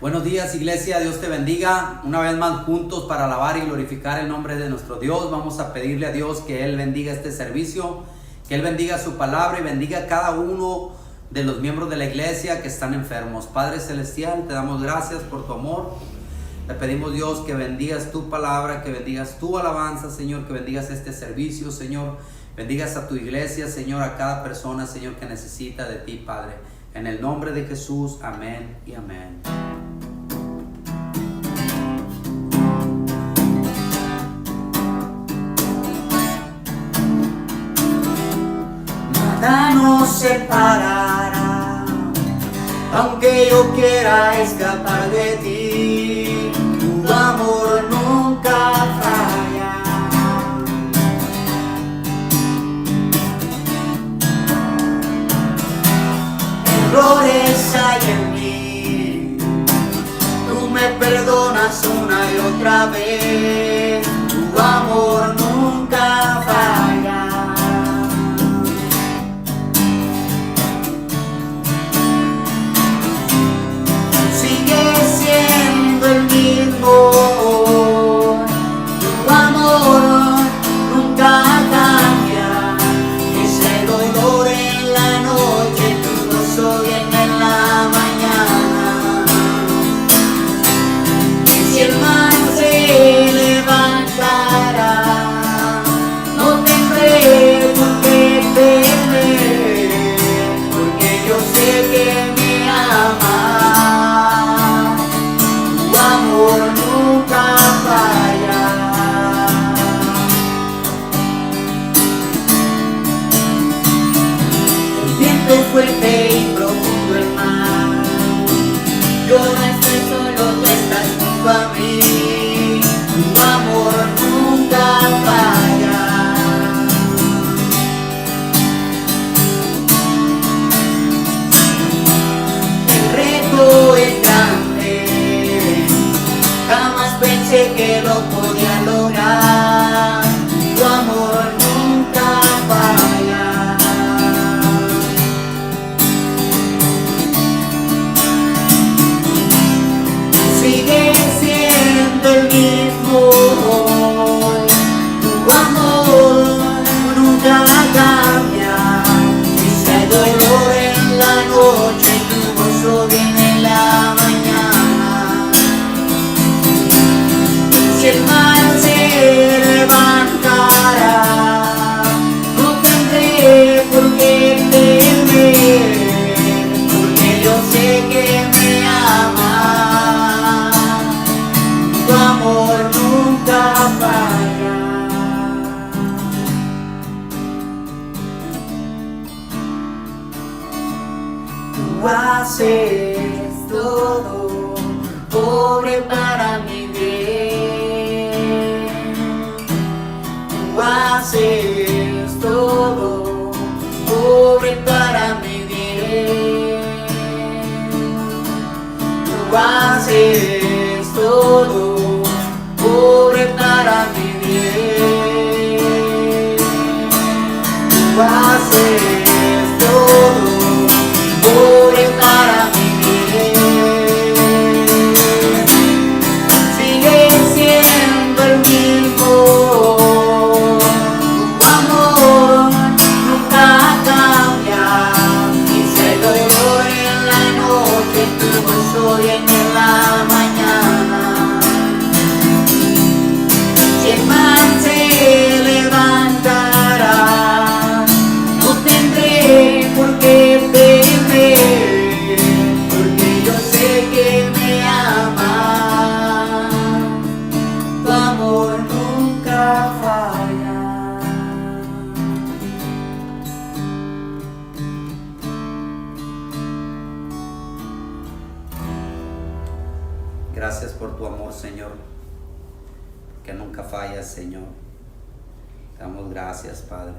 Buenos días, iglesia, Dios te bendiga. Una vez más juntos para alabar y glorificar el nombre de nuestro Dios. Vamos a pedirle a Dios que Él bendiga este servicio, que Él bendiga su palabra y bendiga a cada uno de los miembros de la iglesia que están enfermos. Padre Celestial, te damos gracias por tu amor. Te pedimos, Dios, que bendigas tu palabra, que bendigas tu alabanza, Señor, que bendigas este servicio, Señor. Bendigas a tu iglesia, Señor, a cada persona, Señor, que necesita de ti, Padre. En el nombre de Jesús, amén y amén. Nada nos separará, aunque yo quiera escapar de ti, tu amor nunca falla. Errores hay en mí, tú me perdonas una y otra vez, tu amor nunca falla. Tu amor nunca cambia, ese dolor en la noche, tu gozo viene en la mañana. Y si el mar se levantará, no tendré por qué temer, porque yo sé que me amas. Nunca falla. El viento fuerte y profundo el mar, yo no estoy solo, tú estás junto a mí, tu amor nunca falla. El reto es grande, jamás pensé que lo podía lograr, tu amor nunca falla. Sigue siendo el mismo, tu amor nunca cambia, y si hay dolor en la noche, tu gozo viene en la mañana. Si el mar se levantará, no tendré por qué temer, porque yo sé que me amas, tu amor nunca falla. Tú haces todo, pobre para mi bien. Tú haces todo, pobre para mi bien. Tú haces todo, pobre para mi bien. Tú haces todo, pobre para mi bien. Sigue siendo el mismo, tu amor nunca cambia, y si hay dolor en la noche, tu gozo viene en la mañana. Si el mar se levantará, no tendré por qué temer, porque yo sé que me amas, tu amor nunca falla. Gracias por tu amor, Señor, que nunca fallas, Señor. Te damos gracias, Padre.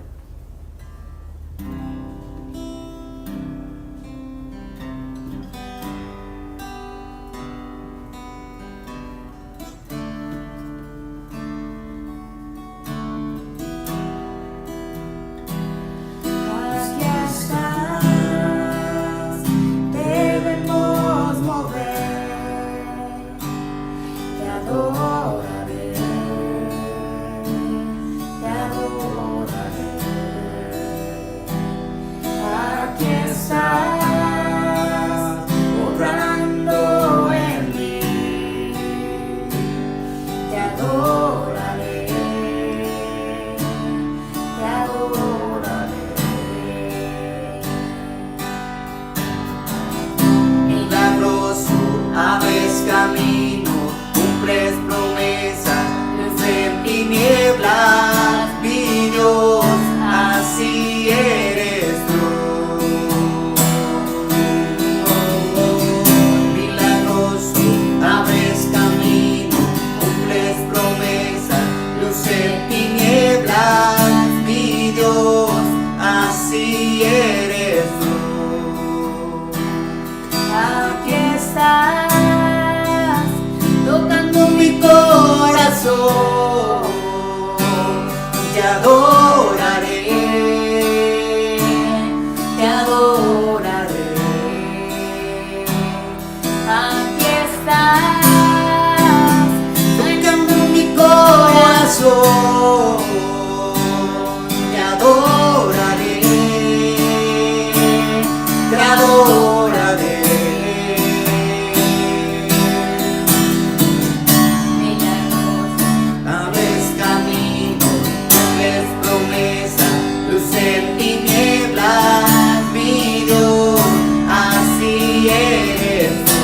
Aquí estás, debemos mover. corazón, te adoraré, te adoraré. Aquí estás, tocando mi corazón, te adoraré, te adoraré. Abres camino, cumples promesa, luz en tinieblas, mi Dios, así eres tú.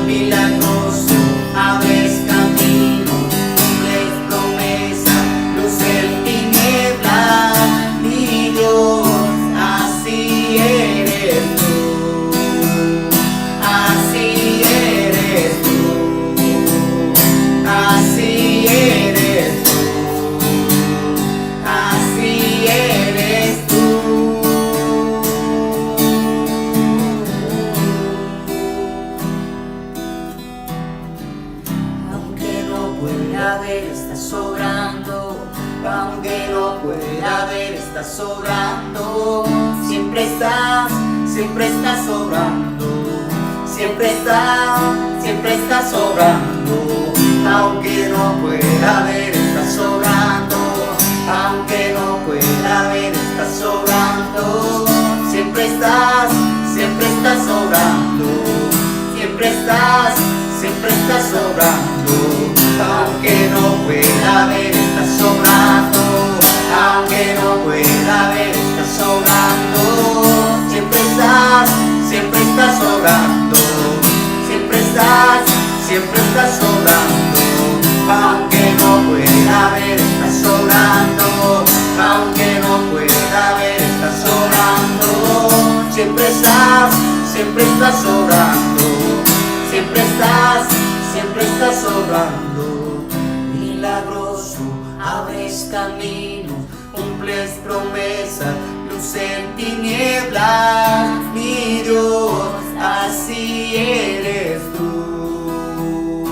Milagroso, abres camino, cumples promesa, luz en tinieblas, mi Dios, así eres tú, así eres tú, así eres tú, así eres tú. Aunque no pueda ver, estás sobrando. Aunque no pueda ver, estás sobrando. Siempre estás sobrando. Siempre estás sobrando. Aunque no pueda ver, estás sobrando. Aunque no pueda ver, estás sobrando. Siempre estás sobrando. Siempre estás sobrando. Aunque no pueda ver, estás sobrando. Aunque no pueda ver, estás sobrando. Siempre estás sobrando. Siempre estás sobrando. Aunque no pueda ver, estás sobrando. Aunque no pueda ver, estás sobrando. Siempre estás sobrando. Siempre estás sobrando. Milagroso, abres camino, cumples promesa, luz en tinieblas, mi Dios, así eres tú.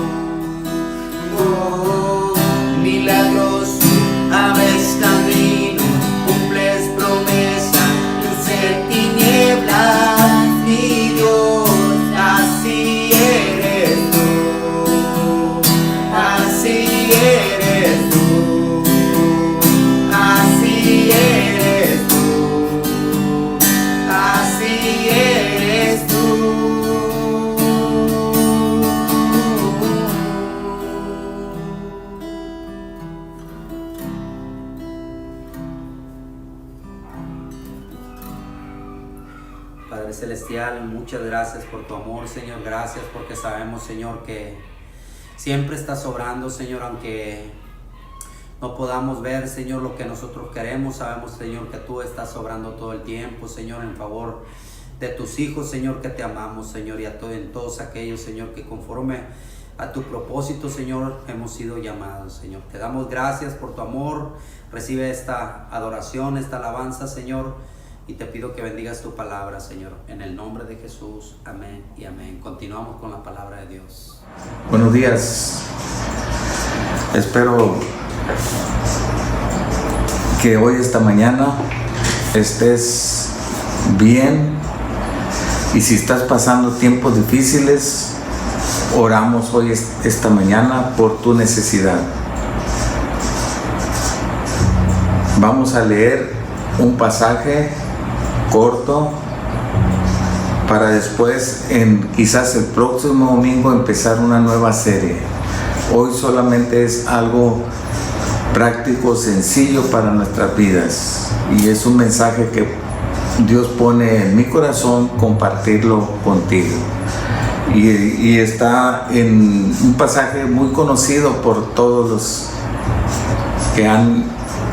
Oh, milagroso, abres camino, cumples promesa, luz en tinieblas, mi Dios, así eres tú, así eres tú, así eres tú, así eres tú. Padre Celestial, muchas gracias por tu amor, Señor. Gracias porque sabemos, Señor, que siempre estás sobrando, Señor, aunque no podamos ver, Señor, lo que nosotros queremos. Sabemos, Señor, que tú estás sobrando todo el tiempo, Señor, en favor de tus hijos, Señor, que te amamos, Señor, y en todos aquellos, Señor, que conforme a tu propósito, Señor, hemos sido llamados, Señor. Te damos gracias por tu amor. Recibe esta adoración, esta alabanza, Señor, y te pido que bendigas tu palabra, Señor, en el nombre de Jesús. Amén y amén. Continuamos con la palabra de Dios. Buenos días. Espero que hoy, esta mañana, estés bien. Y si estás pasando tiempos difíciles, oramos hoy, esta mañana, por tu necesidad. Vamos a leer un pasaje corto para después, quizás el próximo domingo, empezar una nueva serie. Hoy solamente es algo práctico, sencillo para nuestras vidas, y es un mensaje que Dios pone en mi corazón compartirlo contigo. Y está en un pasaje muy conocido por todos los que han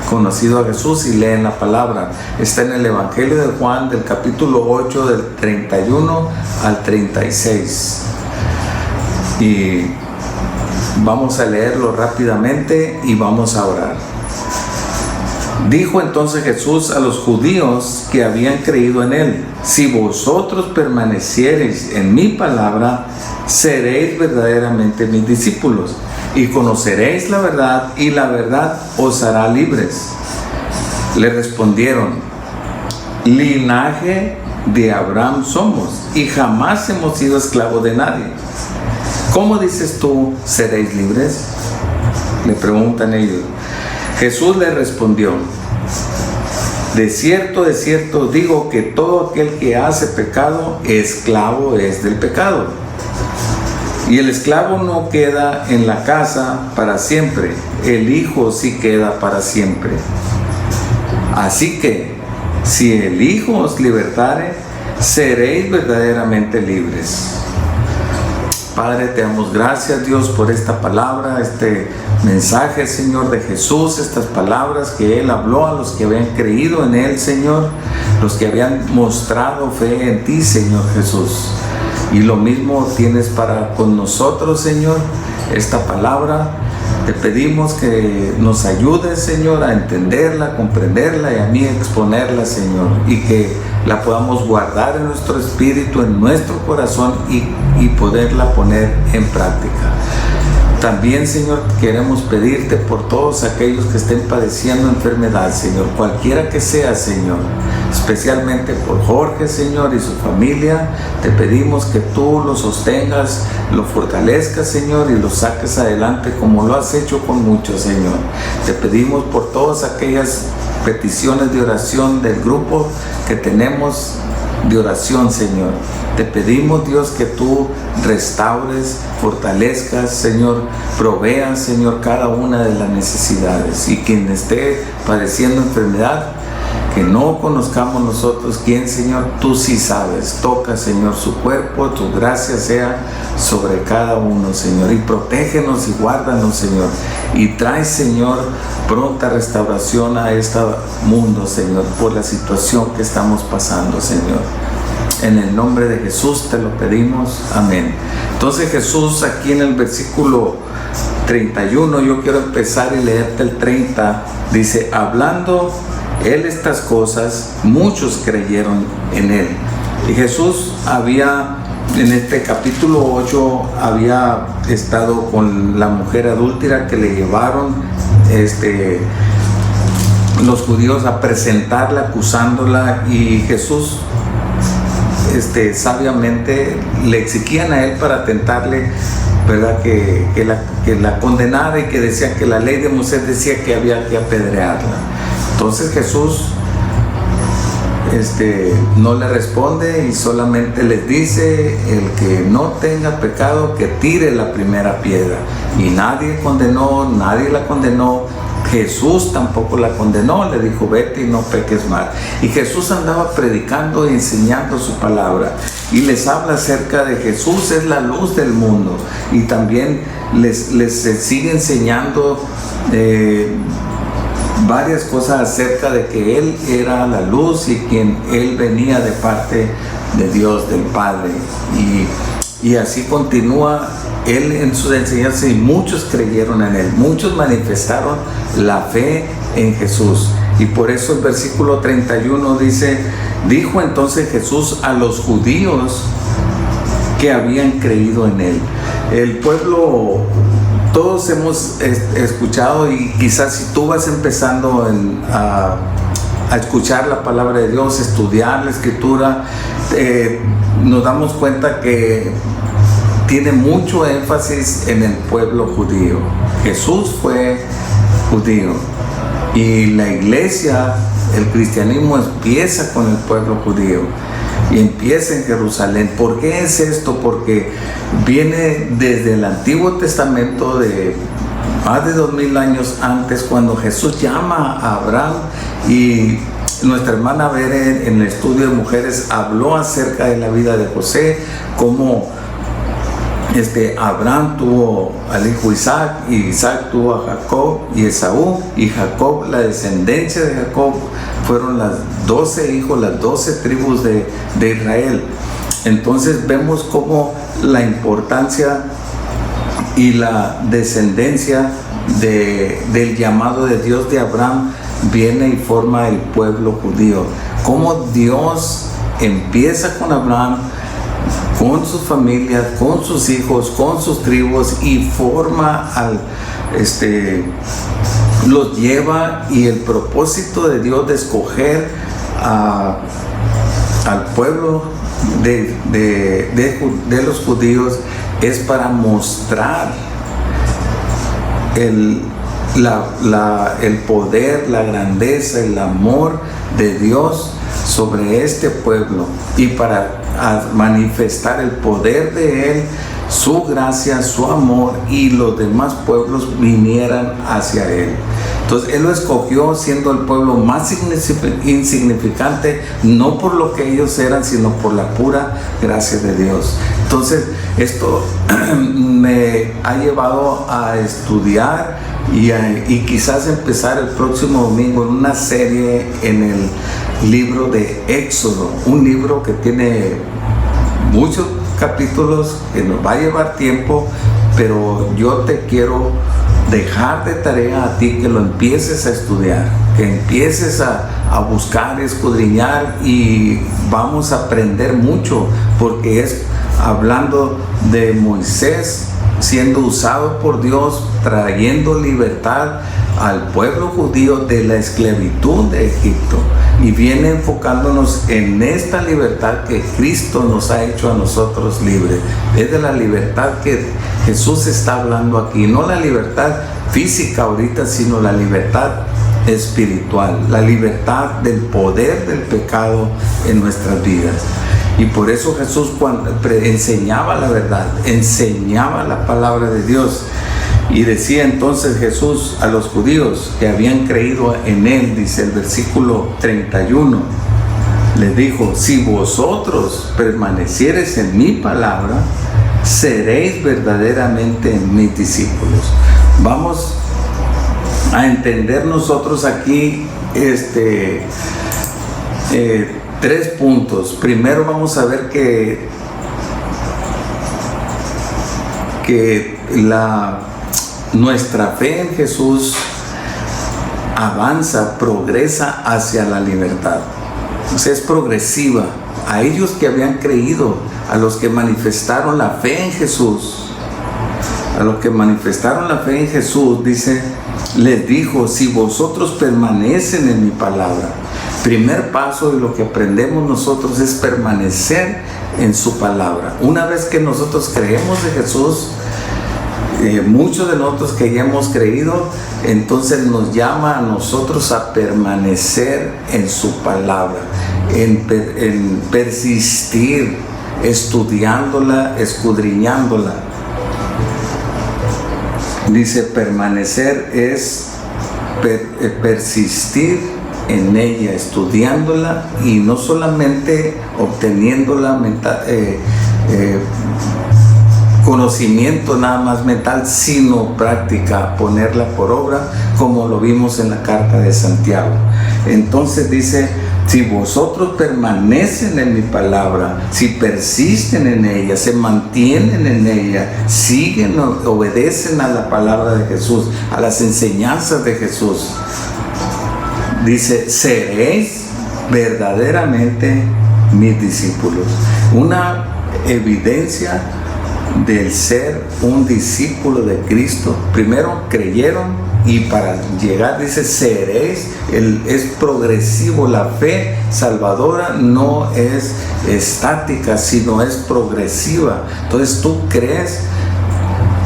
conocido a Jesús y leen la palabra. Está en el Evangelio de Juan, del capítulo 8, del 31 al 36. Y vamos a leerlo rápidamente y vamos a orar. Dijo entonces Jesús a los judíos que habían creído en él: si vosotros permaneciereis en mi palabra, seréis verdaderamente mis discípulos, y conoceréis la verdad, y la verdad os hará libres. Le respondieron: linaje de Abraham somos, y jamás hemos sido esclavos de nadie. ¿Cómo dices tú, seréis libres?, le preguntan ellos. Jesús les respondió: de cierto digo que todo aquel que hace pecado, esclavo es del pecado. Y el esclavo no queda en la casa para siempre, el Hijo sí queda para siempre. Así que, si el Hijo os libertare, seréis verdaderamente libres. Padre, te damos gracias, Dios, por esta palabra, este mensaje, Señor, de Jesús, estas palabras que Él habló a los que habían creído en Él, Señor, los que habían mostrado fe en ti, Señor Jesús. Y lo mismo tienes para con nosotros, Señor, esta palabra. Te pedimos que nos ayudes, Señor, a entenderla, a comprenderla y a mí a exponerla, Señor, y que la podamos guardar en nuestro espíritu, en nuestro corazón y poderla poner en práctica. También, Señor, queremos pedirte por todos aquellos que estén padeciendo enfermedad, Señor, cualquiera que sea, Señor, especialmente por Jorge, Señor, y su familia. Te pedimos que tú lo sostengas, lo fortalezcas, Señor, y lo saques adelante como lo has hecho con muchos, Señor. Te pedimos por todas aquellas peticiones de oración del grupo que tenemos de oración, Señor. Te pedimos, Dios, que tú restaures, fortalezcas, Señor, proveas, Señor, cada una de las necesidades. Y quien esté padeciendo enfermedad, que no conozcamos nosotros quién, Señor, tú sí sabes. Toca, Señor, su cuerpo, tu gracia sea sobre cada uno, Señor, y protégenos y guárdanos, Señor, y trae, Señor, pronta restauración a este mundo, Señor, por la situación que estamos pasando, Señor. En el nombre de Jesús te lo pedimos, amén. Entonces Jesús, aquí en el versículo 31, yo quiero empezar y leerte el 30, dice: hablando Él estas cosas, muchos creyeron en Él. Y Jesús había, en este capítulo 8, había estado con la mujer adúltera que le llevaron los judíos a presentarla, acusándola, y Jesús sabiamente le exigían a Él para tentarle, ¿verdad?, que la condenara, y que decía que la ley de Moisés decía que había que apedrearla. Entonces Jesús no le responde y solamente les dice: el que no tenga pecado, que tire la primera piedra. Y nadie la condenó. Jesús tampoco la condenó, le dijo: vete y no peques más. Y Jesús andaba predicando y enseñando su palabra, y les habla acerca de Jesús es la luz del mundo, y también les sigue enseñando varias cosas acerca de que Él era la luz y quien Él venía de parte de Dios, del Padre. Y así continúa Él en sus enseñanzas, y muchos creyeron en Él, muchos manifestaron la fe en Jesús. Y por eso el versículo 31 dice: dijo entonces Jesús a los judíos que habían creído en Él. El pueblo, todos hemos escuchado, y quizás si tú vas empezando a escuchar la palabra de Dios, estudiar la escritura, nos damos cuenta que tiene mucho énfasis en el pueblo judío. Jesús fue judío, y la iglesia, el cristianismo, empieza con el pueblo judío y empieza en Jerusalén. ¿Por qué es esto? Porque viene desde el Antiguo Testamento, de más de 2000 años antes, cuando Jesús llama a Abraham. Y nuestra hermana Bere, en el estudio de mujeres, habló acerca de la vida de José, cómo Abraham tuvo al hijo Isaac, y Isaac tuvo a Jacob y Esaú, y Jacob, la descendencia de Jacob, fueron las 12 hijos, las 12 tribus de Israel. Entonces vemos cómo la importancia y la descendencia del llamado de Dios de Abraham viene y forma el pueblo judío. Cómo Dios empieza con Abraham, con sus familias, con sus hijos, con sus tribus, y forma los lleva, y el propósito de Dios de escoger al pueblo de los judíos es para mostrar el poder, la grandeza, el amor de Dios sobre este pueblo, y para manifestar el poder de Él, su gracia, su amor, y los demás pueblos vinieran hacia Él. Entonces Él lo escogió siendo el pueblo más insignificante, no por lo que ellos eran, sino por la pura gracia de Dios. Entonces esto me ha llevado a estudiar y quizás empezar el próximo domingo en una serie en el libro de Éxodo, un libro que tiene muchos capítulos, que nos va a llevar tiempo, pero yo te quiero dejar de tarea a ti que lo empieces a estudiar, que empieces a buscar, escudriñar, y vamos a aprender mucho, porque es hablando de Moisés siendo usado por Dios, trayendo libertad al pueblo judío de la esclavitud de Egipto, y viene enfocándonos en esta libertad que Cristo nos ha hecho a nosotros libres. Es de la libertad que Jesús está hablando aquí, no la libertad física ahorita, sino la libertad espiritual, la libertad del poder del pecado en nuestras vidas. Y por eso Jesús, cuando enseñaba la verdad, enseñaba la palabra de Dios, y decía entonces Jesús a los judíos que habían creído en Él, dice el versículo 31, les dijo: si vosotros permaneciereis en mi palabra, seréis verdaderamente mis discípulos. Vamos a entender nosotros aquí 3 puntos. Primero vamos a ver que nuestra fe en Jesús avanza, progresa hacia la libertad. O sea, es progresiva. A ellos que habían creído, a los que manifestaron la fe en Jesús, dice, les dijo: si vosotros permanecen en mi palabra. Primer paso de lo que aprendemos nosotros es permanecer en su palabra. Una vez que nosotros creemos de Jesús, muchos de nosotros que ya hemos creído, entonces nos llama a nosotros a permanecer en su palabra, en persistir, estudiándola, escudriñándola. Dice, permanecer es persistir en ella, estudiándola, y no solamente obteniéndola conocimiento nada más mental, sino práctica, ponerla por obra, como lo vimos en la carta de Santiago. Entonces dice: si vosotros permanecen en mi palabra, si persisten en ella, se mantienen en ella, siguen, obedecen a la palabra de Jesús, a las enseñanzas de Jesús, dice, seréis verdaderamente mis discípulos. Una evidencia del ser un discípulo de Cristo: primero creyeron, y para llegar, dice, seréis. Es progresivo. La fe salvadora no es estática, sino es progresiva. Entonces tú crees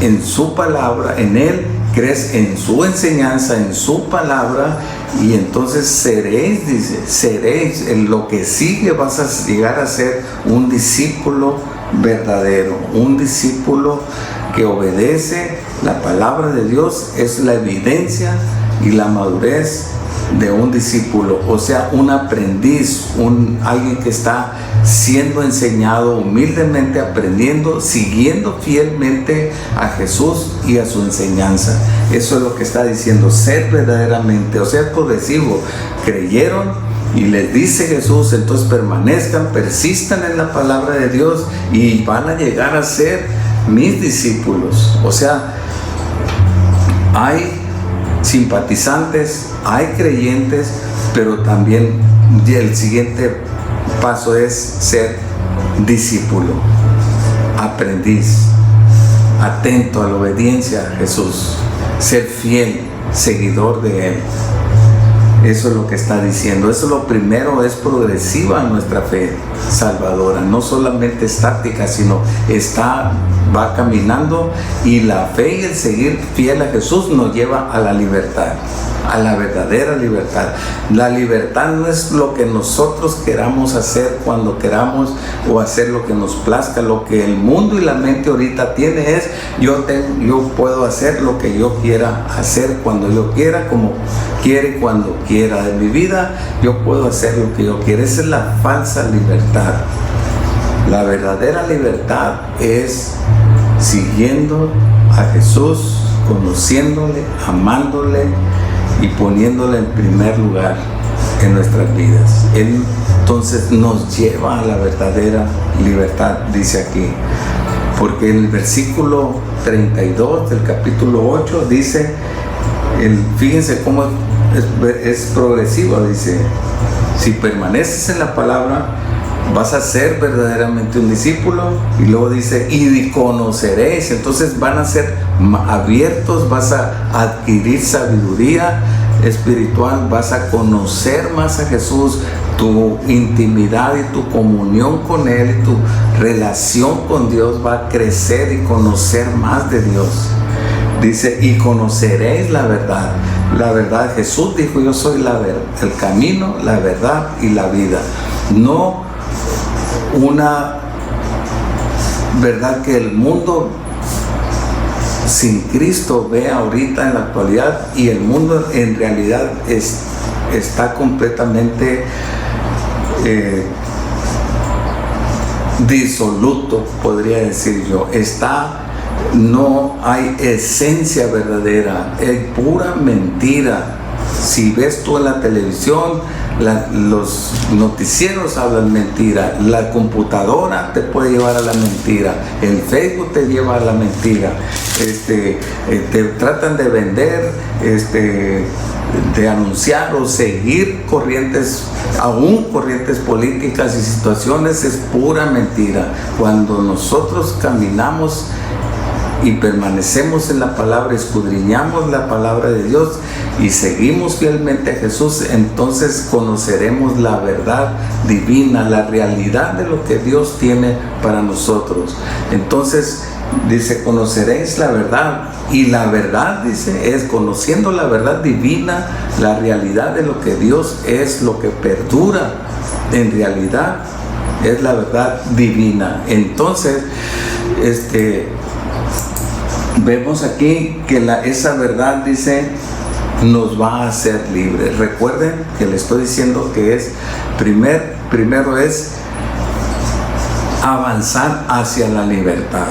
en su palabra, en Él, crees en su enseñanza, en su palabra, y entonces seréis, dice, seréis. En lo que sigue vas a llegar a ser un discípulo verdadero, un discípulo que obedece la palabra de Dios. Es la evidencia y la madurez de un discípulo, o sea, un aprendiz, alguien que está siendo enseñado, humildemente aprendiendo, siguiendo fielmente a Jesús y a su enseñanza. Eso es lo que está diciendo, ser verdaderamente, o sea, es progresivo. Creyeron y les dice Jesús, entonces permanezcan, persistan en la palabra de Dios, y van a llegar a ser mis discípulos. O sea, hay simpatizantes hay creyentes, pero también el siguiente paso es ser discípulo, aprendiz, atento a la obediencia a Jesús, ser fiel, seguidor de Él. Eso es lo que está diciendo. Eso es lo primero, es progresiva nuestra fe salvadora, no solamente estática, sino va caminando, y la fe y el seguir fiel a Jesús nos lleva a la libertad, a la verdadera libertad. La libertad no es lo que nosotros queramos hacer cuando queramos, o hacer lo que nos plazca. Lo que el mundo y la mente ahorita tiene es yo puedo hacer lo que yo quiera hacer, cuando yo quiera, como quiere, cuando quiera. De mi vida yo puedo hacer lo que yo quiera. Esa es la falsa libertad. La verdadera libertad es siguiendo a Jesús, conociéndole, amándole y poniéndole en primer lugar en nuestras vidas. Él entonces nos lleva a la verdadera libertad, dice aquí, porque en el versículo 32 del capítulo 8 dice, fíjense cómo es progresivo, dice, si permaneces en la palabra vas a ser verdaderamente un discípulo, y luego dice, y conoceréis. Entonces van a ser abiertos, vas a adquirir sabiduría espiritual, vas a conocer más a Jesús, tu intimidad y tu comunión con Él y tu relación con Dios va a crecer y conocer más de Dios. Dice, y conoceréis la verdad. La verdad, Jesús dijo, yo soy el camino, la verdad y la vida. No una verdad que el mundo sin Cristo ve ahorita en la actualidad, y el mundo en realidad está completamente disoluto, podría decir yo. No hay esencia verdadera, es pura mentira. Si ves tú en la televisión, los noticieros hablan mentira, la computadora te puede llevar a la mentira, el Facebook te lleva a la mentira, te tratan de vender, de anunciar o seguir corrientes políticas y situaciones. Es pura mentira. Cuando nosotros caminamos y permanecemos en la palabra, escudriñamos la palabra de Dios y seguimos fielmente a Jesús, entonces conoceremos la verdad divina, la realidad de lo que Dios tiene para nosotros. Entonces dice, conoceréis la verdad, y la verdad, dice, es conociendo la verdad divina, la realidad de lo que Dios es, lo que perdura en realidad es la verdad divina. Entonces vemos aquí que esa verdad, dice, nos va a hacer libres. Recuerden que le estoy diciendo que es primero es avanzar hacia la libertad.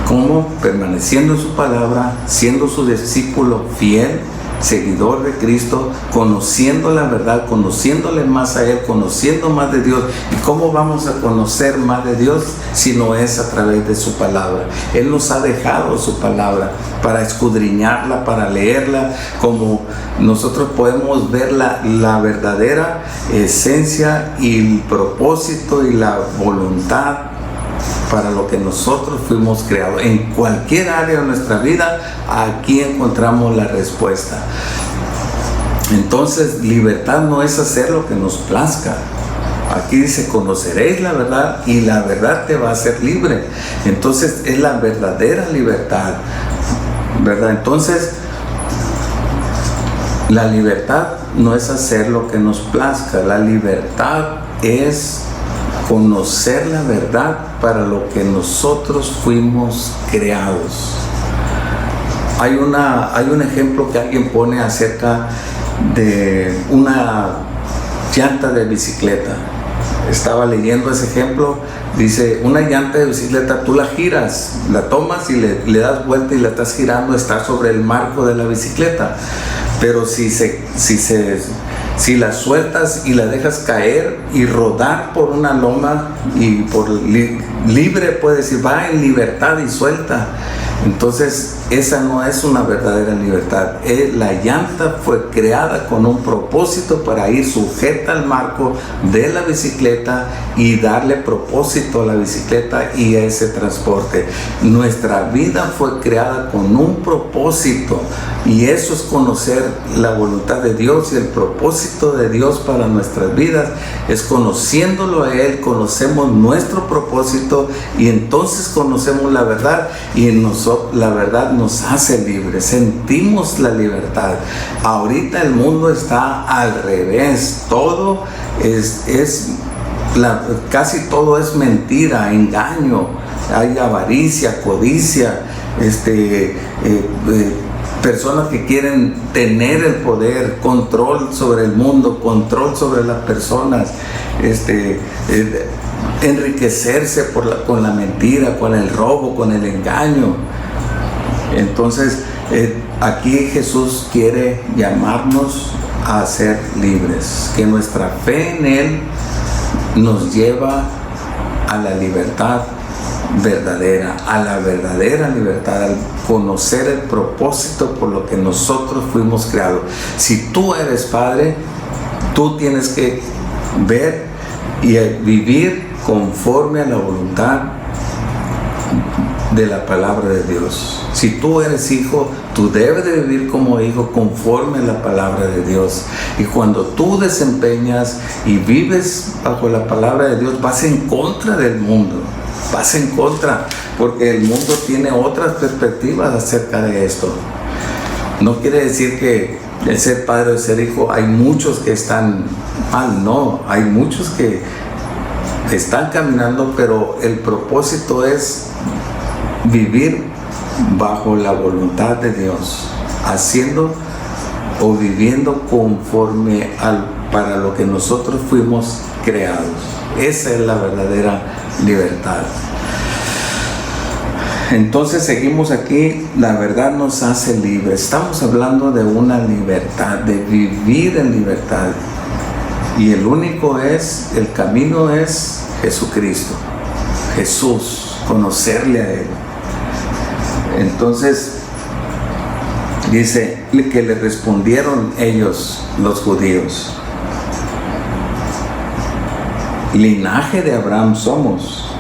¿Cómo? Permaneciendo en su palabra, siendo su discípulo fiel, seguidor de Cristo, conociendo la verdad, conociéndole más a Él, conociendo más de Dios. ¿Y cómo vamos a conocer más de Dios si no es a través de su palabra? Él nos ha dejado su palabra para escudriñarla, para leerla, como nosotros podemos ver la verdadera esencia y el propósito y la voluntad para lo que nosotros fuimos creados. En cualquier área de nuestra vida, aquí encontramos la respuesta. Entonces, libertad no es hacer lo que nos plazca. Aquí dice, conoceréis la verdad y la verdad te va a hacer libre. Entonces, es la verdadera libertad, ¿verdad? Entonces, la libertad no es hacer lo que nos plazca. La libertad es conocer la verdad para lo que nosotros fuimos creados. Hay un ejemplo que alguien pone acerca de una llanta de bicicleta. Estaba leyendo ese ejemplo. Dice, una llanta de bicicleta, tú la giras, la tomas y le das vuelta y la estás girando, está sobre el marco de la bicicleta. Pero si la sueltas y la dejas caer y rodar por una loma y por libre, puedes decir, va en libertad y suelta, Entonces, esa no es una verdadera libertad. La llanta fue creada con un propósito para ir sujeta al marco de la bicicleta y darle propósito a la bicicleta y a ese transporte. Nuestra vida fue creada con un propósito, y eso es conocer la voluntad de Dios, y el propósito de Dios para nuestras vidas es conociéndolo a Él, conocemos nuestro propósito, y entonces conocemos la verdad, y la verdad nos hace libres, sentimos la libertad. Ahorita el mundo está al revés, todo casi todo es mentira, engaño, hay avaricia, codicia, personas que quieren tener el poder, control sobre el mundo, control sobre las personas, enriquecerse con la mentira, con el robo, con el engaño. Entonces, aquí Jesús quiere llamarnos a ser libres, que nuestra fe en Él nos lleva a la libertad verdadera, a la verdadera libertad, al conocer el propósito por lo que nosotros fuimos creados. Si tú eres padre, tú tienes que ver y vivir conforme a la voluntad de la palabra de Dios. Si tú eres hijo, tú debes de vivir como hijo conforme a la palabra de Dios. Y cuando tú desempeñas y vives bajo la palabra de Dios, vas en contra del mundo. Vas en contra, porque el mundo tiene otras perspectivas acerca de esto. No quiere decir que el ser padre o el ser hijo, hay muchos que están mal, no, hay muchos que están caminando, pero el propósito es vivir bajo la voluntad de Dios, haciendo o viviendo conforme para lo que nosotros fuimos creados. Esa es la verdadera libertad. Entonces seguimos aquí, la verdad nos hace libres. Estamos hablando de una libertad, de vivir en libertad. Y el camino es Jesucristo, Jesús, conocerle a Él. Entonces, dice que le respondieron ellos, los judíos: linaje de Abraham somos,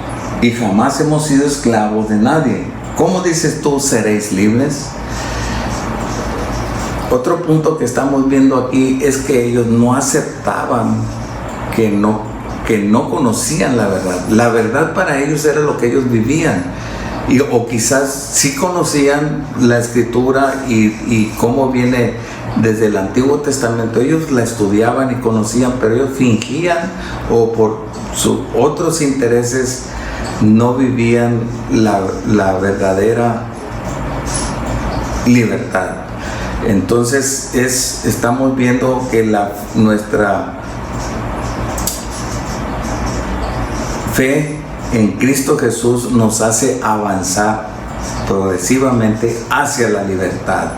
y jamás hemos sido esclavos de nadie. ¿Cómo dices tú, seréis libres? Otro punto que estamos viendo aquí es que ellos no aceptaban, que no conocían la verdad. La verdad para ellos era lo que ellos vivían. O quizás sí conocían la escritura y cómo viene desde el Antiguo Testamento. Ellos la estudiaban y conocían, pero ellos fingían, o por sus otros intereses no vivían la verdadera libertad. Entonces estamos viendo que nuestra fe en Cristo Jesús nos hace avanzar progresivamente hacia la libertad.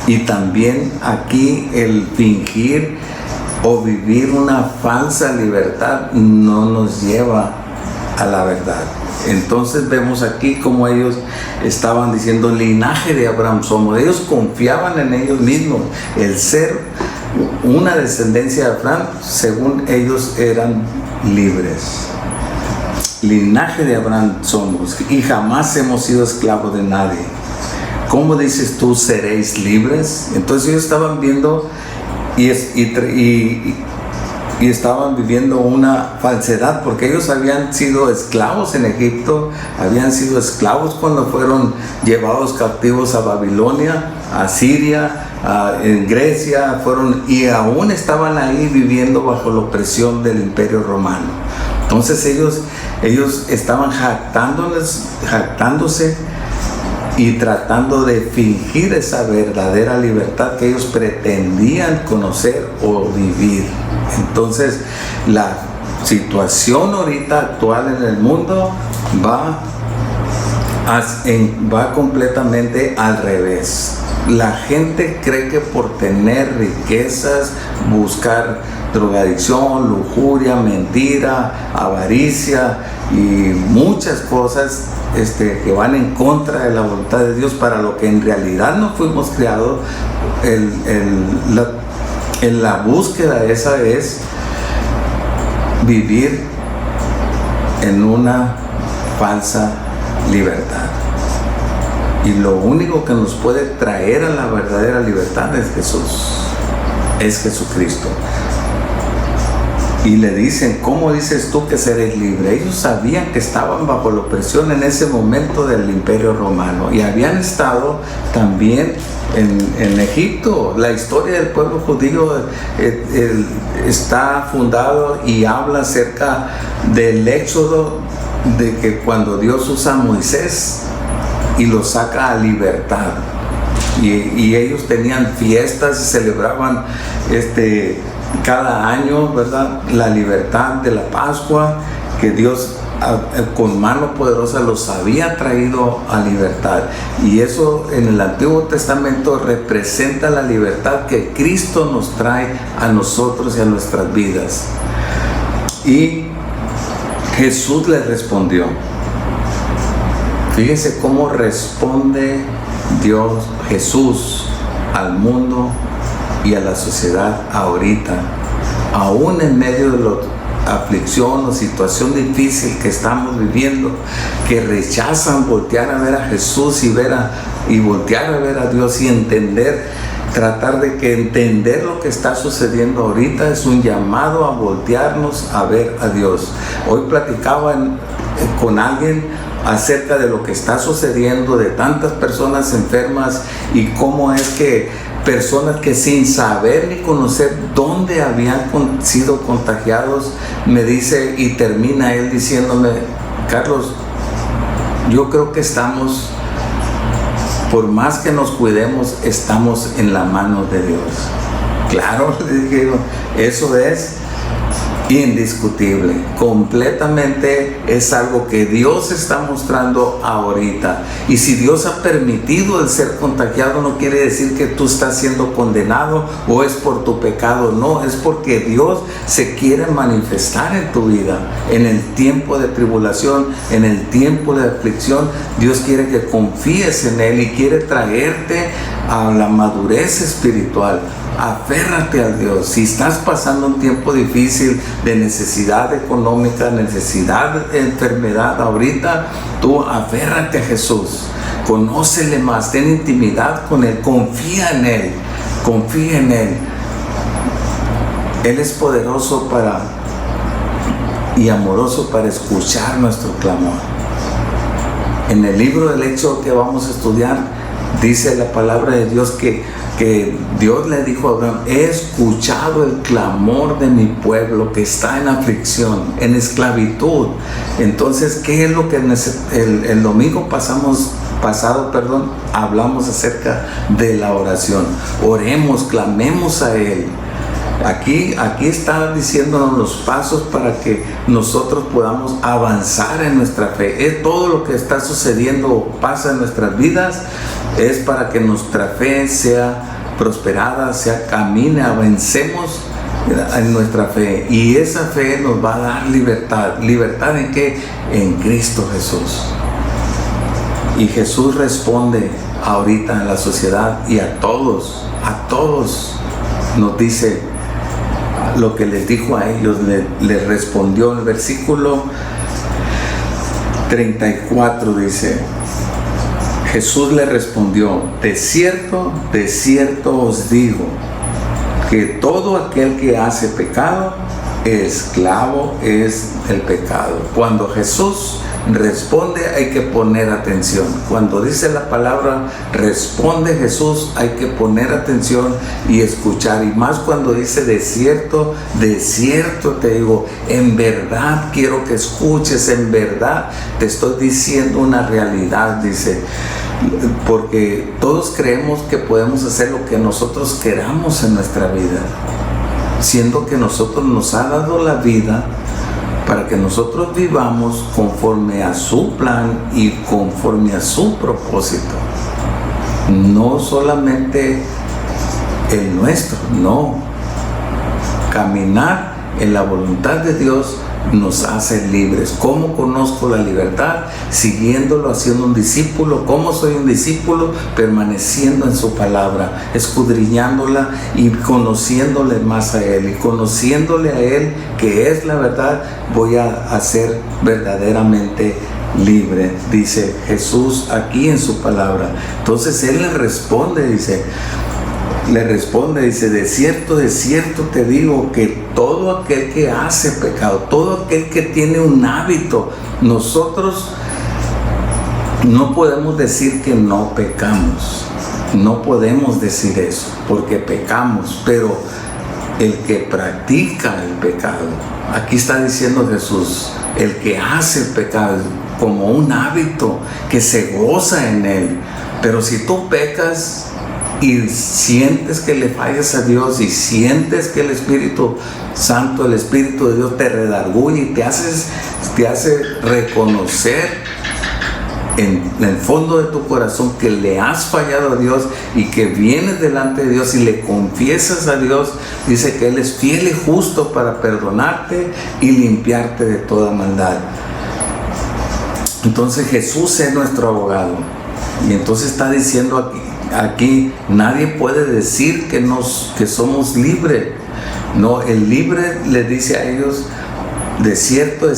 Y también aquí el fingir o vivir una falsa libertad no nos lleva a la verdad. Entonces vemos aquí como ellos estaban diciendo: linaje de Abraham somos. Ellos confiaban en ellos mismos, el ser una descendencia de Abraham. Según ellos eran libres. Linaje de Abraham somos, y jamás hemos sido esclavos de nadie. ¿Cómo dices tú, seréis libres? Entonces ellos estaban viendo y estaban viviendo una falsedad, porque ellos habían sido esclavos en Egipto, habían sido esclavos cuando fueron llevados cautivos a Babilonia, a Siria, en Grecia, y aún estaban ahí viviendo bajo la opresión del Imperio Romano. Entonces ellos estaban jactándose y tratando de fingir esa verdadera libertad que ellos pretendían conocer o vivir. Entonces la situación ahorita actual en el mundo va completamente al revés. La gente cree que por tener riquezas, buscar drogadicción, lujuria, mentira, avaricia y muchas cosas que van en contra de la voluntad de Dios, para lo que en realidad no fuimos creados. En la búsqueda esa es vivir en una falsa libertad. Y lo único que nos puede traer a la verdadera libertad es Jesús, es Jesucristo. Y le dicen, ¿cómo dices tú que seréis libre? Ellos sabían que estaban bajo la opresión en ese momento del Imperio Romano y habían estado también en Egipto. La historia del pueblo judío está fundado y habla acerca del éxodo, de que cuando Dios usa a Moisés y lo saca a libertad. Y ellos tenían fiestas y celebraban cada año, ¿verdad?, la libertad de la Pascua, que Dios con mano poderosa los había traído a libertad. Y eso en el Antiguo Testamento representa la libertad que Cristo nos trae a nosotros y a nuestras vidas. Y Jesús les respondió. Fíjense cómo responde Jesús al mundo y a la sociedad ahorita, aún en medio de la aflicción o situación difícil que estamos viviendo, que rechazan voltear a ver a Jesús y voltear a ver a Dios y tratar de entender lo que está sucediendo ahorita. Es un llamado a voltearnos a ver a Dios. Hoy platicaba con alguien acerca de lo que está sucediendo, de tantas personas enfermas y cómo es que personas que sin saber ni conocer dónde habían sido contagiados, me dice, y termina él diciéndome, Carlos, yo creo que estamos, por más que nos cuidemos, estamos en la mano de Dios. Claro, le dije, eso es indiscutible, completamente es algo que Dios está mostrando ahorita. Y si Dios ha permitido el ser contagiado, no quiere decir que tú estás siendo condenado o es por tu pecado, no, es porque Dios se quiere manifestar en tu vida. En el tiempo de tribulación, en el tiempo de aflicción, Dios quiere que confíes en Él y quiere traerte a la madurez espiritual. Aférrate a Dios. Si estás pasando un tiempo difícil de necesidad económica, necesidad de enfermedad ahorita, tú aférrate a Jesús, conócele más, ten intimidad con Él, confía en Él, confía en Él. Él es poderoso y amoroso para escuchar nuestro clamor. En el libro del Éxodo que vamos a estudiar, dice la palabra de Dios que Dios le dijo a Abraham, he escuchado el clamor de mi pueblo que está en aflicción, en esclavitud. Entonces, ¿qué es lo que el domingo pasado, hablamos acerca de la oración? Oremos, clamemos a Él. Aquí está diciéndonos los pasos para que nosotros podamos avanzar en nuestra fe. Todo lo que está sucediendo o pasa en nuestras vidas es para que nuestra fe sea prosperada, camine, avancemos en nuestra fe. Y esa fe nos va a dar libertad. ¿Libertad en qué? En Cristo Jesús. Y Jesús responde ahorita a la sociedad y a todos nos dice lo que les dijo a ellos, les respondió. El versículo 34 dice, Jesús le respondió, de cierto os digo, que todo aquel que hace pecado, esclavo es el pecado. Cuando Jesús responde, hay que poner atención. Cuando dice la palabra responde Jesús, hay que poner atención y escuchar. Y más cuando dice de cierto te digo, en verdad quiero que escuches, en verdad te estoy diciendo una realidad, dice. Porque todos creemos que podemos hacer lo que nosotros queramos en nuestra vida, siendo que nosotros nos ha dado la vida para que nosotros vivamos conforme a su plan y conforme a su propósito. No solamente el nuestro, no. caminar en la voluntad de Dios nos hace libres. ¿Cómo conozco la libertad? Siguiéndolo, haciendo un discípulo. ¿Cómo soy un discípulo? Permaneciendo en su palabra, escudriñándola y conociéndole más a Él. Y conociéndole a Él, que es la verdad, voy a ser verdaderamente libre, dice Jesús aquí en su palabra. Entonces Él le responde, dice, de cierto te digo que todo aquel que hace pecado, todo aquel que tiene un hábito, nosotros no podemos decir que no pecamos, no podemos decir eso, porque pecamos, pero el que practica el pecado, aquí está diciendo Jesús, el que hace el pecado como un hábito, que se goza en él. Pero si tú pecas y sientes que le fallas a Dios y sientes que el Espíritu Santo, el Espíritu de Dios te redarguye y te hace reconocer en el fondo de tu corazón que le has fallado a Dios y que vienes delante de Dios y le confiesas a Dios, dice que Él es fiel y justo para perdonarte y limpiarte de toda maldad. Entonces Jesús es nuestro abogado, y entonces está diciendo aquí nadie puede decir que somos libres. No, el libre le dice a ellos, de cierto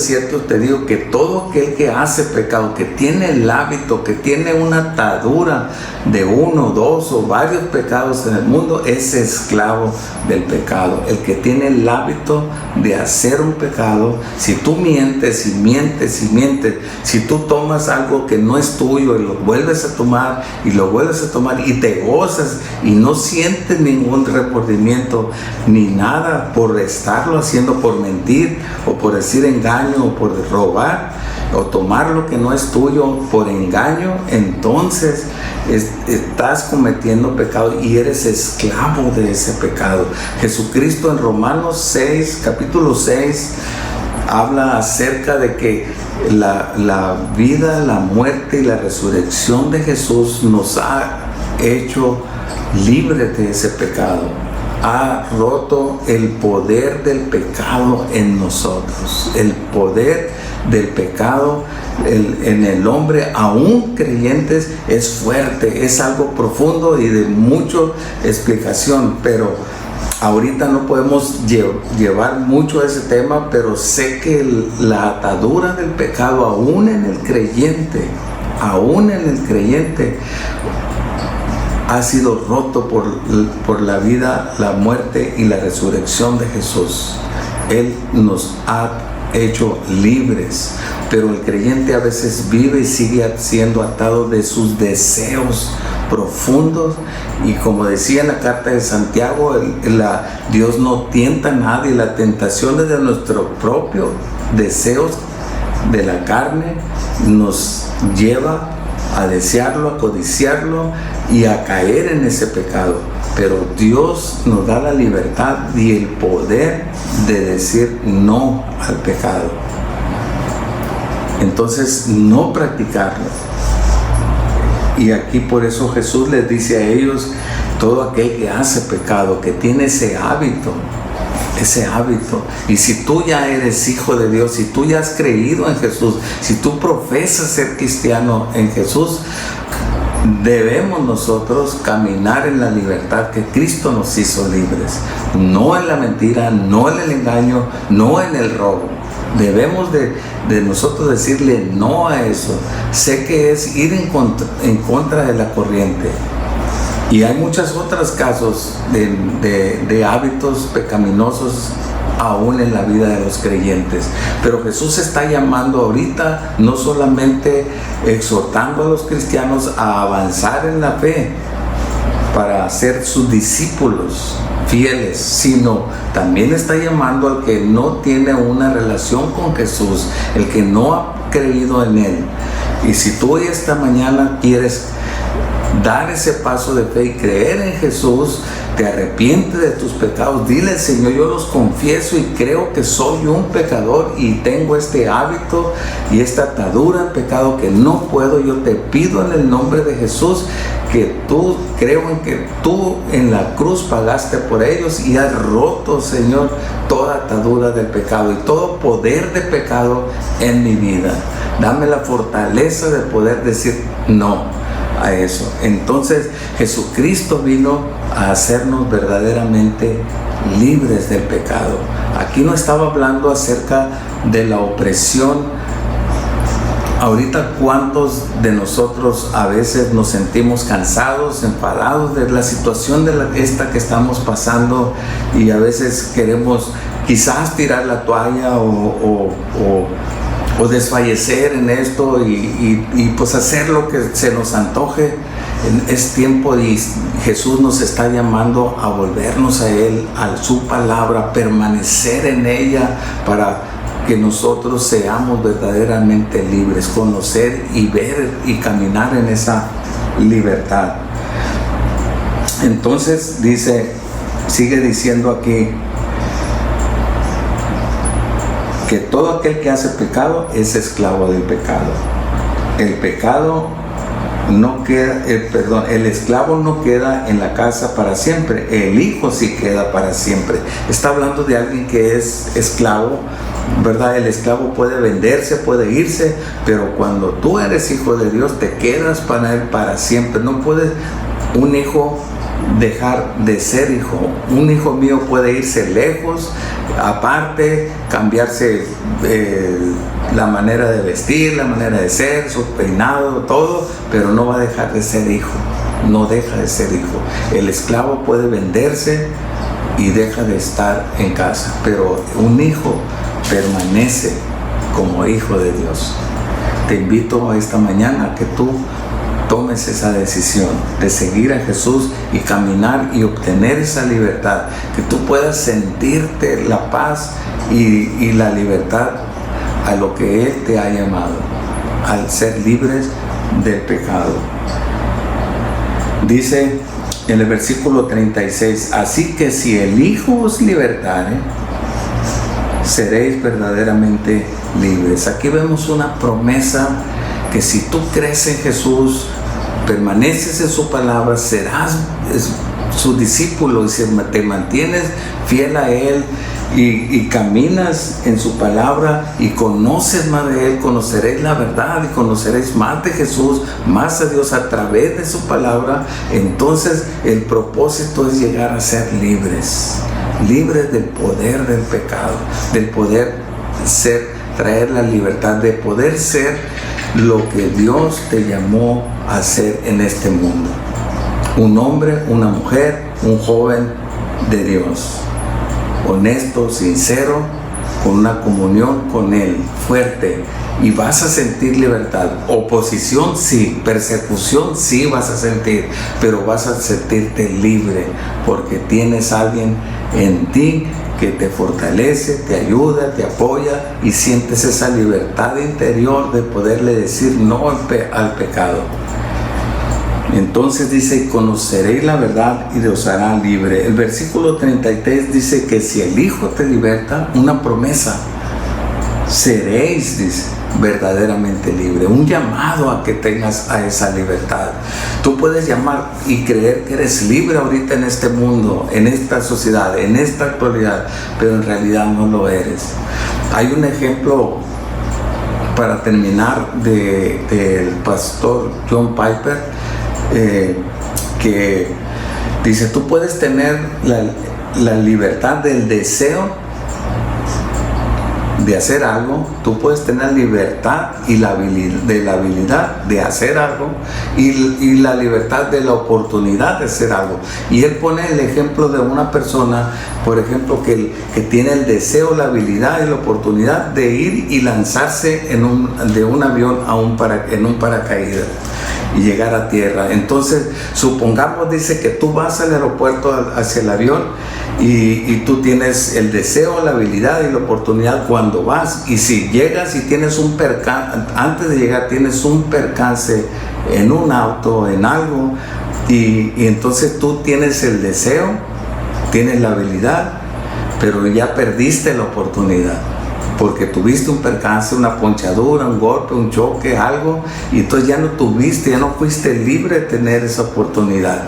te digo que todo aquel que hace pecado, que tiene el hábito, que tiene una atadura de 1, 2 o varios pecados en el mundo, es esclavo del pecado. El que tiene el hábito de hacer un pecado, si tú mientes y mientes y mientes, si tú tomas algo que no es tuyo y lo vuelves a tomar y lo vuelves a tomar y te gozas y no sientes ningún remordimiento ni nada por estarlo haciendo, por mentir o por decir engaño o por robar o tomar lo que no es tuyo por engaño, entonces estás cometiendo pecado y eres esclavo de ese pecado. Jesucristo en Romanos 6, capítulo 6, habla acerca de que la vida, la muerte y la resurrección de Jesús nos ha hecho libres de ese pecado. Ha roto el poder del pecado en nosotros. El poder del pecado en el hombre, aún creyentes, es fuerte, es algo profundo y de mucha explicación, pero ahorita no podemos llevar mucho a ese tema, pero sé que la atadura del pecado aún en el creyente, ha sido roto por la vida, la muerte y la resurrección de Jesús. Él nos ha hecho libres, pero el creyente a veces vive y sigue siendo atado de sus deseos profundos, y como decía en la carta de Santiago, Dios no tienta a nadie. La tentación es de nuestros propios deseos de la carne, nos lleva a desearlo, a codiciarlo y a caer en ese pecado. Pero Dios nos da la libertad y el poder de decir no al pecado. Entonces, no practicarlo. Y aquí por eso Jesús les dice a ellos, todo aquel que hace pecado, que tiene ese hábito, y si tú ya eres hijo de Dios, si tú ya has creído en Jesús, si tú profesas ser cristiano en Jesús, debemos nosotros caminar en la libertad que Cristo nos hizo libres, no en la mentira, no en el engaño, no en el robo. Debemos de nosotros decirle no a eso. Sé que es ir en contra de la corriente. Y hay muchos otros casos de hábitos pecaminosos aún en la vida de los creyentes. Pero Jesús está llamando ahorita, no solamente exhortando a los cristianos a avanzar en la fe para ser sus discípulos fieles, sino también está llamando al que no tiene una relación con Jesús, el que no ha creído en Él. Y si tú hoy esta mañana quieres dar ese paso de fe y creer en Jesús. Te arrepientes de tus pecados, dile: Señor, yo los confieso y creo que soy un pecador y tengo este hábito y esta atadura al pecado que no puedo. Yo te pido en el nombre de Jesús que tú, creo en que tú en la cruz pagaste por ellos y has roto, Señor, toda atadura del pecado y todo poder de pecado en mi vida. Dame la fortaleza de poder decir no a eso. Entonces Jesucristo vino a hacernos verdaderamente libres del pecado. Aquí no estaba hablando acerca de la opresión. Ahorita, ¿cuántos de nosotros a veces nos sentimos cansados, enfadados de la situación esta que estamos pasando, y a veces queremos quizás tirar la toalla o desfallecer en esto y pues hacer lo que se nos antoje? Es tiempo y Jesús nos está llamando a volvernos a Él, a su palabra, permanecer en ella para que nosotros seamos verdaderamente libres, conocer y ver y caminar en esa libertad. Entonces sigue diciendo aquí que todo aquel que hace pecado es esclavo del pecado. El pecado no queda, el esclavo no queda en la casa para siempre, el hijo sí queda para siempre. Está hablando de alguien que es esclavo, ¿verdad? El esclavo puede venderse, puede irse, pero cuando tú eres hijo de Dios te quedas para Él para siempre. No puede un hijo dejar de ser hijo. Un hijo mío puede irse lejos, aparte, cambiarse la manera de vestir, la manera de ser, su peinado, todo, pero no va a dejar de ser hijo. No deja de ser hijo. El esclavo puede venderse y deja de estar en casa, pero un hijo permanece como hijo de Dios. Te invito a esta mañana a que tú tomes esa decisión de seguir a Jesús y caminar y obtener esa libertad, que tú puedas sentirte la paz y la libertad a lo que Él te ha llamado, al ser libres del pecado. Dice en el versículo 36: así que si el Hijo os libertare, seréis verdaderamente libres. Aquí vemos una promesa que si tú crees en Jesús, permaneces en su palabra, serás su discípulo, y si te mantienes fiel a Él y caminas en su palabra y conoces más de Él, conoceréis la verdad y conoceréis más de Jesús, más a Dios a través de su palabra. Entonces el propósito es llegar a ser libres del poder del pecado, del poder traer la libertad, de poder ser lo que Dios te llamó a ser en este mundo. Un hombre, una mujer, un joven de Dios, honesto, sincero, con una comunión con Él fuerte, y vas a sentir libertad. Oposición sí, persecución sí vas a sentir, pero vas a sentirte libre porque tienes a alguien en ti que te fortalece, te ayuda, te apoya, y sientes esa libertad interior de poderle decir no al pecado. Entonces dice: conoceréis la verdad y os hará libre. El versículo 33 dice que si el Hijo te liberta, una promesa, seréis, dice, verdaderamente libre. Un llamado a que tengas a esa libertad. Tú puedes llamar y creer que eres libre ahorita en este mundo, en esta sociedad, en esta actualidad, pero en realidad no lo eres. Hay un ejemplo para terminar del pastor John Piper, que dice: tú puedes tener la libertad del deseo de hacer algo, tú puedes tener libertad y la habilidad de hacer algo, y la libertad de la oportunidad de hacer algo. Y él pone el ejemplo de una persona, por ejemplo, que tiene el deseo, la habilidad y la oportunidad de ir y lanzarse de un avión en un paracaídas y llegar a tierra. Entonces, supongamos, dice, que tú vas al aeropuerto hacia el avión y tú tienes el deseo, la habilidad y la oportunidad cuando vas. Y si llegas y tienes un percance, antes de llegar tienes un percance en un auto, en algo, y entonces tú tienes el deseo, tienes la habilidad, pero ya perdiste la oportunidad, porque tuviste un percance, una ponchadura, un golpe, un choque, algo, y entonces ya no fuiste libre de tener esa oportunidad.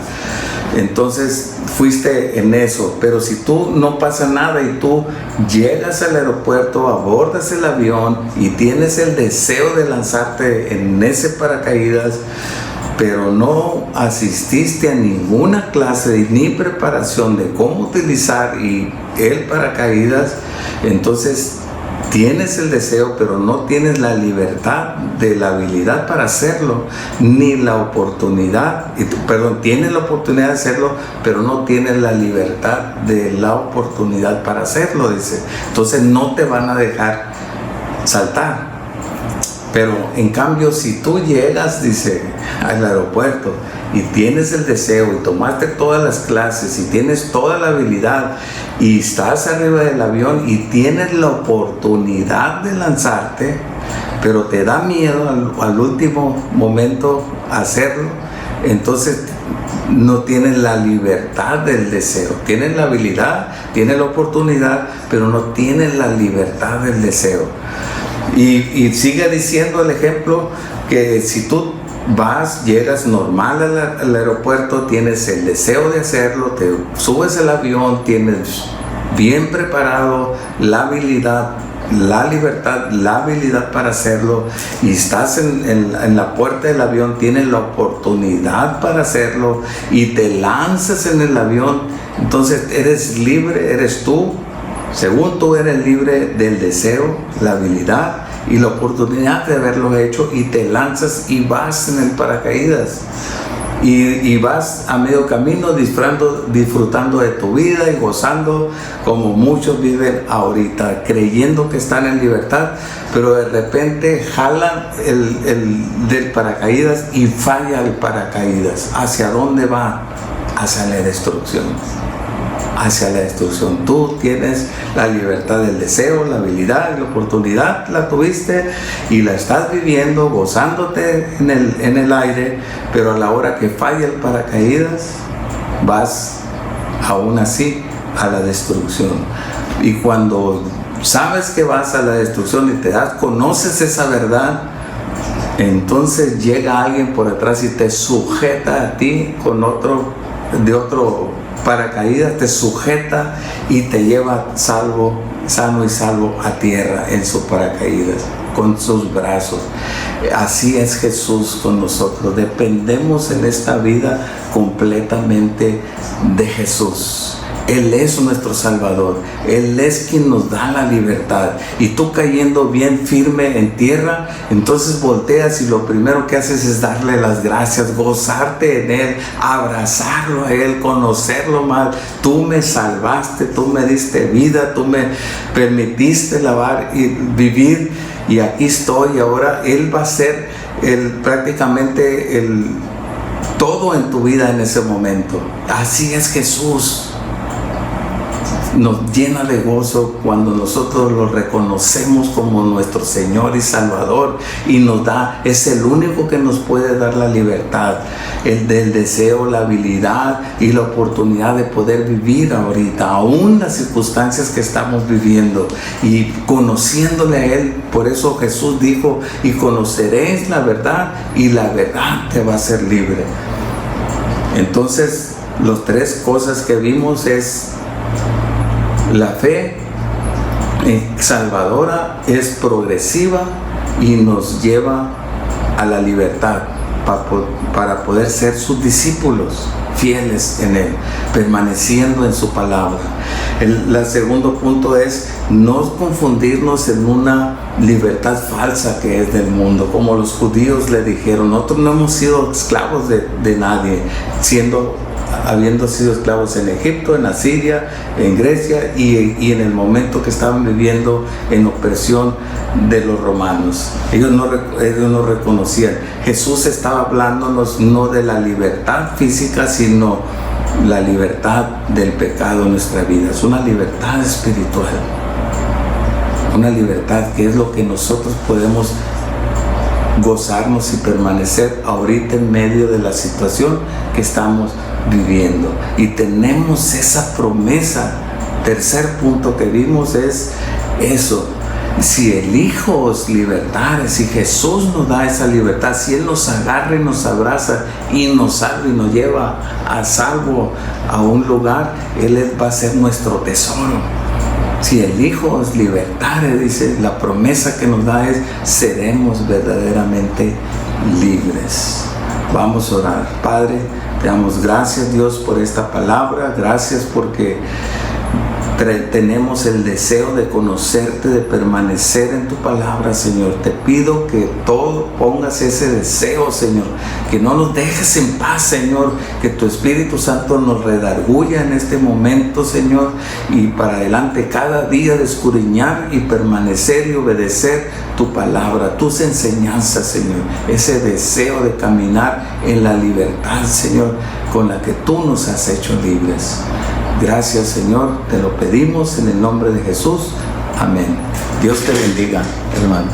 Entonces fuiste en eso. Pero si tú no pasa nada y tú llegas al aeropuerto, abordas el avión y tienes el deseo de lanzarte en ese paracaídas, pero no asististe a ninguna clase ni preparación de cómo utilizar el paracaídas, entonces tienes el deseo, pero no tienes la libertad de la habilidad para hacerlo, ni la oportunidad, tienes la oportunidad de hacerlo, pero no tienes la libertad de la oportunidad para hacerlo, dice. Entonces no te van a dejar saltar. Pero en cambio, si tú llegas, dice, al aeropuerto y tienes el deseo y tomaste todas las clases y tienes toda la habilidad y estás arriba del avión y tienes la oportunidad de lanzarte, pero te da miedo al último momento hacerlo, entonces no tienes la libertad del deseo. Tienes la habilidad, tienes la oportunidad, pero no tienes la libertad del deseo. Y sigue diciendo el ejemplo que si tú llegas normal al aeropuerto, tienes el deseo de hacerlo, te subes al avión, tienes bien preparado la habilidad, la libertad, la habilidad para hacerlo, y estás en la puerta del avión, tienes la oportunidad para hacerlo y te lanzas en el avión, entonces eres libre, eres tú. Según tú eres libre del deseo, la habilidad y la oportunidad de haberlo hecho, y te lanzas y vas en el paracaídas y vas a medio camino disfrutando de tu vida y gozando como muchos viven ahorita, creyendo que están en libertad, pero de repente jalan del paracaídas y falla el paracaídas. ¿Hacia dónde va? Hacia la destrucción. Hacia la destrucción. Tú tienes la libertad del deseo, la habilidad y la oportunidad, la tuviste y la estás viviendo, gozándote en el aire, pero a la hora que falla el paracaídas, vas aún así a la destrucción. Y cuando sabes que vas a la destrucción y conoces esa verdad, entonces llega alguien por atrás y te sujeta a ti con otro paracaídas, te sujeta y te lleva sano y salvo a tierra en su paracaídas, con sus brazos. Así es Jesús con nosotros. Dependemos en esta vida completamente de Jesús. Él es nuestro Salvador. Él es quien nos da la libertad. Y tú cayendo bien firme en tierra, entonces volteas y lo primero que haces es darle las gracias, gozarte en Él, abrazarlo a Él, conocerlo más. Tú me salvaste, tú me diste vida, tú me permitiste lavar y vivir, y aquí estoy. Ahora Él va a ser prácticamente todo en tu vida en ese momento. Así es Jesús. Nos llena de gozo cuando nosotros lo reconocemos como nuestro Señor y Salvador, y es el único que nos puede dar la libertad, el del deseo, la habilidad y la oportunidad de poder vivir ahorita, aún las circunstancias que estamos viviendo, y conociéndole a Él. Por eso Jesús dijo: y conoceréis la verdad, y la verdad te va a hacer libre. Entonces, las tres cosas que vimos es: la fe salvadora es progresiva y nos lleva a la libertad para poder ser sus discípulos fieles en Él, permaneciendo en su palabra. El segundo punto es no confundirnos en una libertad falsa que es del mundo, como los judíos le dijeron: nosotros no hemos sido esclavos de nadie, habiendo sido esclavos en Egipto, en Asiria, en Grecia, y en el momento que estaban viviendo en opresión de los romanos. Ellos no reconocían. Jesús estaba hablándonos no de la libertad física, sino la libertad del pecado en nuestra vida. Es una libertad espiritual. Una libertad que es lo que nosotros podemos gozarnos y permanecer ahorita en medio de la situación que estamos viviendo. Y tenemos esa promesa. Tercer punto que vimos es eso. Si el Hijo os libertare, si Jesús nos da esa libertad, si Él nos agarra y nos abraza y nos salva y nos lleva a salvo a un lugar, Él va a ser nuestro tesoro. Si el Hijo os libertare, dice, la promesa que nos da es: seremos verdaderamente libres. Vamos a orar. Padre, te damos gracias, Dios, por esta palabra. Gracias porque tenemos el deseo de conocerte, de permanecer en tu palabra, Señor. Te pido que todo pongas ese deseo, Señor, que no nos dejes en paz, Señor, que tu Espíritu Santo nos redarguya en este momento, Señor, y para adelante cada día de escudriñar y permanecer y obedecer tu palabra, tus enseñanzas, Señor, ese deseo de caminar en la libertad, Señor, con la que tú nos has hecho libres. Gracias, Señor, te lo pedimos en el nombre de Jesús. Amén. Dios te bendiga, hermano.